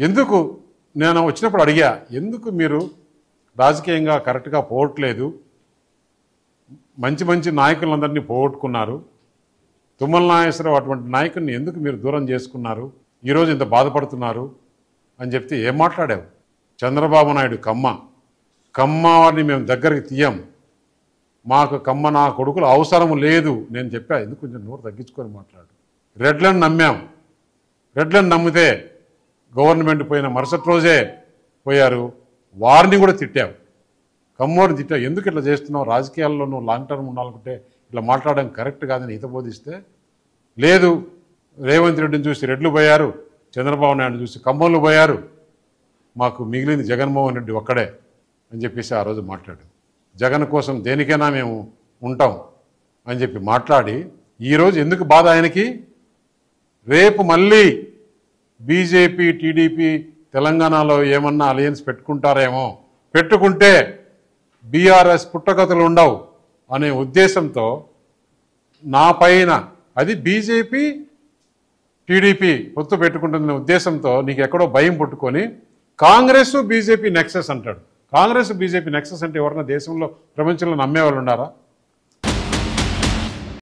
ఎందుకు నేను వచ్చినప్పుడు అడిగా, ఎందుకు మీరు రాజకీయంగా కరెక్ట్గా పోవట్లేదు, మంచి మంచి నాయకులందరినీ పోగొట్టుకున్నారు, తుమ్మల నాగేశ్వరరావు అటువంటి నాయకుడిని ఎందుకు మీరు దూరం చేసుకున్నారు, ఈరోజు ఇంత బాధపడుతున్నారు అని చెప్తే ఏం మాట్లాడావు? చంద్రబాబు నాయుడు కమ్మ వారిని మేము దగ్గరికి తీయం, మాకు కమ్మ నా కొడుకులు అవసరం లేదు నేను చెప్పా. ఎందుకు కొంచెం నోరు తగ్గించుకొని మాట్లాడు. రెడ్లను నమ్మాం, రెడ్లను నమ్మితే గవర్నమెంట్ పోయిన మరుసటి రోజే పోయారు, వారిని కూడా తిట్టావు, కమ్మోడిని తిట్టావు. ఎందుకు ఇట్లా చేస్తున్నావు? రాజకీయాల్లో నువ్వు లాంగ్ టర్మ్ ఉండాలనుకుంటే ఇట్లా మాట్లాడడం కరెక్ట్ కాదని హిత బోధిస్తే, లేదు రేవంత్ రెడ్డిని చూసి రెడ్లు పోయారు, చంద్రబాబు నాయుడు చూసి కమ్మోళ్ళు పోయారు, మాకు మిగిలింది జగన్మోహన్ రెడ్డి ఒక్కడే అని చెప్పేసి ఆ రోజు మాట్లాడు. జగన్ కోసం దేనికైనా మేము ఉంటాం అని చెప్పి మాట్లాడి, ఈరోజు ఎందుకు బాధ ఆయనకి? రేపు మళ్ళీ బీజేపీ టీడీపీ తెలంగాణలో ఏమన్నా అలయన్స్ పెట్టుకుంటారేమో, పెట్టుకుంటే బీఆర్ఎస్ పుట్టగతులు ఉండవు అనే ఉద్దేశంతో నా పైన, అది బీజేపీ టీడీపీ పొత్తు పెట్టుకుంటుందనే ఉద్దేశంతో నీకు ఎక్కడో భయం పుట్టుకొని కాంగ్రెస్ బీజేపీ నెక్సెస్ అంటాడు. కాంగ్రెస్ బీజేపీ నెక్సెస్ అంటే ఎవరన్నా దేశంలో ప్రపంచంలో నమ్మేవాళ్ళు ఉన్నారా?